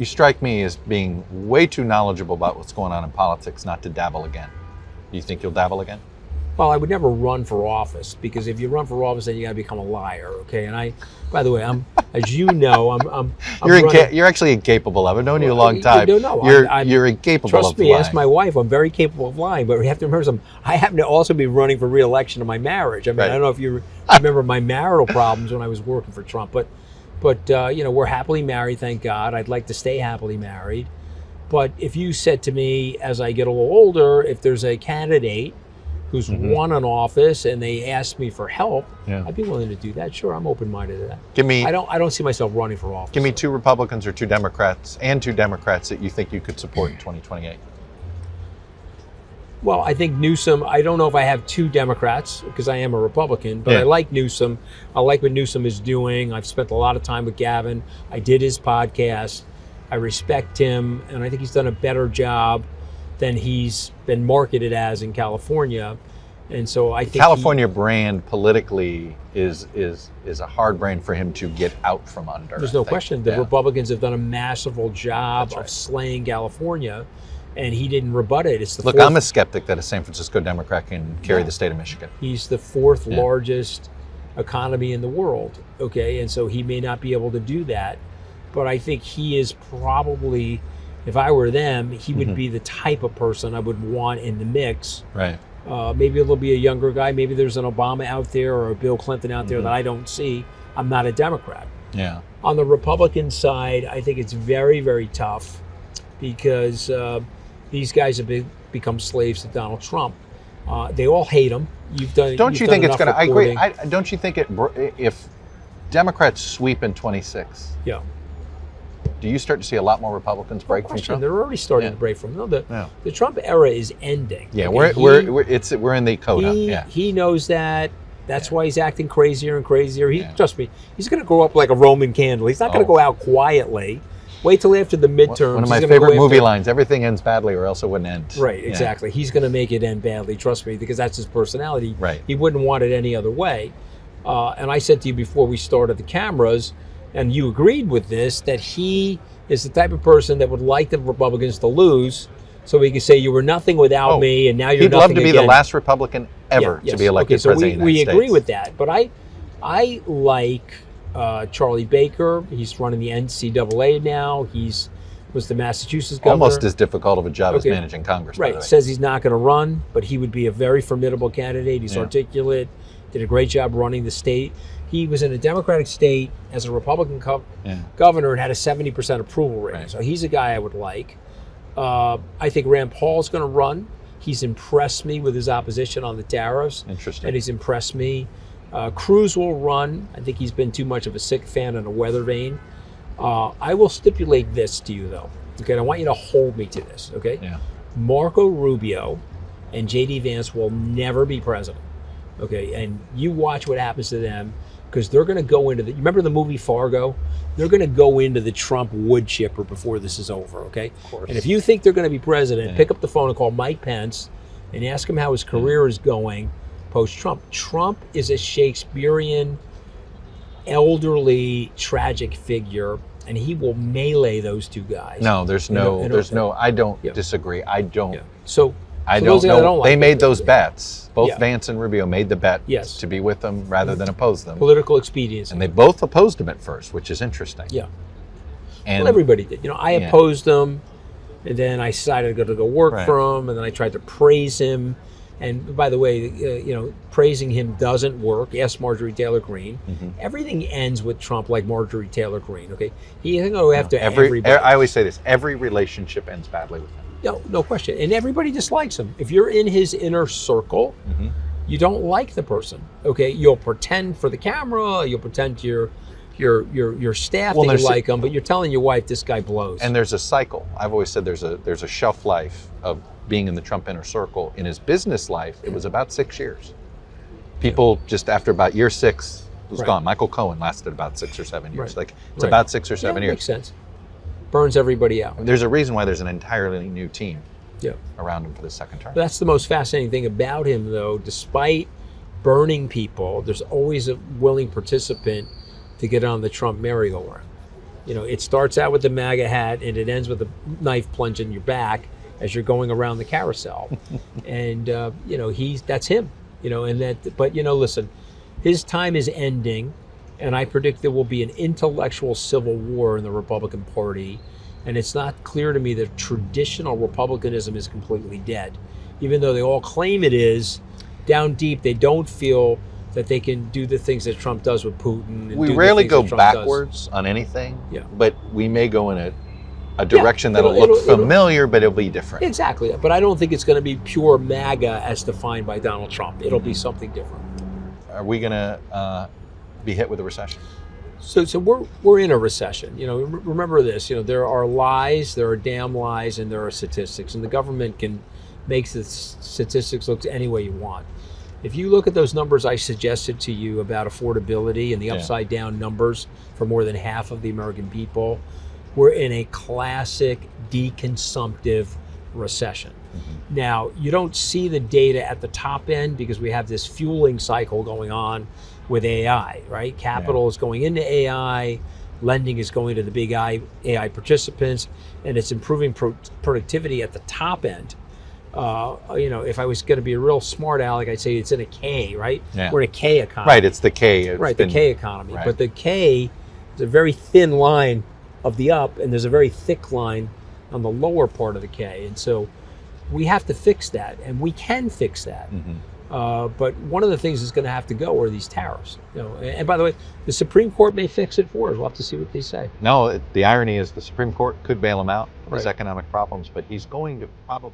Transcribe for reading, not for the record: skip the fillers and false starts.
You strike me as being way too knowledgeable about what's going on in politics not to dabble again. Do you think you'll dabble again? Well, I would never run for office, because if you run for office, then you got to become a liar. Okay, and I, by the way, I'm, as you know, I'm You're actually incapable of it. I've known you a long time. No, You're incapable of lying. Trust me, ask my wife. I'm very capable of lying, but we have to remember something. I happen to also be running for re-election in my marriage. I mean, I don't know if you remember my marital problems when I was working for Trump, but we're happily married, thank God. I'd like to stay happily married. But if you said to me, as I get a little older, if there's a candidate who's won an office and they ask me for help, I'd be willing to do that. Sure, I'm open-minded to that. I don't see myself running for office. Give me two Republicans or two Democrats that you think you could support in 2028. Well, I think Newsom, I don't know if I have two Democrats because I am a Republican, but I like Newsom. I like what Newsom is doing. I've spent a lot of time with Gavin. I did his podcast. I respect him, and I think he's done a better job than he's been marketed as in California. And so I think California brand politically is a hard brand for him to get out from under. There's no question. The Republicans have done a masterful job of slaying California, and he didn't rebut it. Look, I'm a skeptic that a San Francisco Democrat can carry the state of Michigan. He's the fourth largest economy in the world, okay? And so he may not be able to do that, but I think he is probably, if I were them, he would be the type of person I would want in the mix. Right. Maybe it'll be a younger guy. Maybe there's an Obama out there or a Bill Clinton out there that I don't see. I'm not a Democrat. Yeah. On the Republican side, I think it's very, very tough because these guys have become slaves to Donald Trump. They all hate him. Don't you think it's going to? I agree. Don't you think if Democrats sweep in 26? Yeah. Do you start to see a lot more Republicans break from Trump? They're already starting to break from him. The Trump era is ending. Yeah, okay? we're in the coda. He knows that. That's why he's acting crazier and crazier. Trust me, he's going to grow up like a Roman candle. He's not going to go out quietly. Wait till after the midterms. One of my favorite movie lines: "Everything ends badly, or else it wouldn't end." Right, exactly. He's going to make it end badly. Trust me, because that's his personality. Right. He wouldn't want it any other way. And I said to you before we started the cameras, and you agreed with this, that he is the type of person that would like the Republicans to lose, so he could say, "You were nothing without me, and now you're nothing again." He'd love to be the last Republican ever to be elected president of the United States. We agree with that. But I like Charlie Baker. He's running the NCAA now. Was the Massachusetts governor. Almost as difficult of a job as managing Congress. Right. Says he's not going to run, but he would be a very formidable candidate. He's articulate. Did a great job running the state. He was in a Democratic state as a Republican governor and had a 70% approval rating. So he's a guy I would like. I think Rand Paul's going to run. He's impressed me with his opposition on the tariffs. Interesting. And he's impressed me. Cruz will run. I think he's been too much of a sick fan and a weather vane. I will stipulate this to you, though. Okay, and I want you to hold me to this, okay? Yeah. Marco Rubio and J.D. Vance will never be president. Okay, and you watch what happens to them, because they're going to go into you remember the movie Fargo? They're going to go into the Trump wood chipper before this is over, okay? Of course. And if you think they're going to be president, pick up the phone and call Mike Pence and ask him how his career is going post-Trump. Trump is a Shakespearean, elderly, tragic figure, and he will melee those two guys. No, I don't disagree. I don't. Yeah. So I don't know. They made those bets. Both Vance and Rubio made the bet to be with them rather than oppose them. Political expediency. And they both opposed him at first, which is interesting. Yeah. And everybody did. I opposed him, and then I decided to go work for him, and then I tried to praise him. And by the way, praising him doesn't work. Ask Marjorie Taylor Greene. Everything ends with Trump like Marjorie Taylor Greene, okay? He can go after everybody. I always say this, every relationship ends badly with him. No question. And everybody dislikes him. If you're in his inner circle, you don't like the person. Okay, you'll pretend for the camera, you'll pretend to your staff that you like him, but you're telling your wife this guy blows. And there's a cycle. I've always said there's a shelf life of being in the Trump inner circle. In his business life, it was about 6 years. People just after about year 6 was gone. Michael Cohen lasted about 6 or 7 years. It's about 6 or 7 years. Makes sense. Burns everybody out. There's a reason why there's an entirely new team around him for the second term. That's the most fascinating thing about him, though. Despite burning people, there's always a willing participant to get on the Trump merry-go-round. You know, it starts out with the MAGA hat and it ends with a knife plunge in your back as you're going around the carousel. And you know, that's him. You know, and that. But you know, listen, his time is ending, and I predict there will be an intellectual civil war in the Republican Party. And it's not clear to me that traditional Republicanism is completely dead, even though they all claim it is. Down deep, they don't feel that they can do the things that Trump does with Putin. And We do the rarely things go that Trump backwards on anything, Yeah. but we may go in a direction that'll it'll- look familiar, but it'll be different. Exactly, but I don't think it's going to be pure MAGA as defined by Donald Trump. It'll be something different. Are we going to be hit with a recession? So we're in a recession. You know, remember this. You know, there are lies, there are damn lies, and there are statistics, and the government can make the statistics look any way you want. If you look at those numbers I suggested to you about affordability and the upside down numbers for more than half of the American people, we're in a classic deconsumptive recession. Now, you don't see the data at the top end because we have this fueling cycle going on with AI, right? Capital is going into AI, lending is going to the big AI participants, and it's improving productivity at the top end. You know, if I was going to be a real smart aleck, I'd say it's in a K, right? Yeah. We're in a K economy. Right, it's the K. The K economy. Right. But the K is a very thin line of the up, and there's a very thick line on the lower part of the K. And so we have to fix that, and we can fix that. But one of the things that's going to have to go are these tariffs. You know, and by the way, the Supreme Court may fix it for us. We'll have to see what they say. No, the irony is the Supreme Court could bail him out of his Right. economic problems, but he's going to probably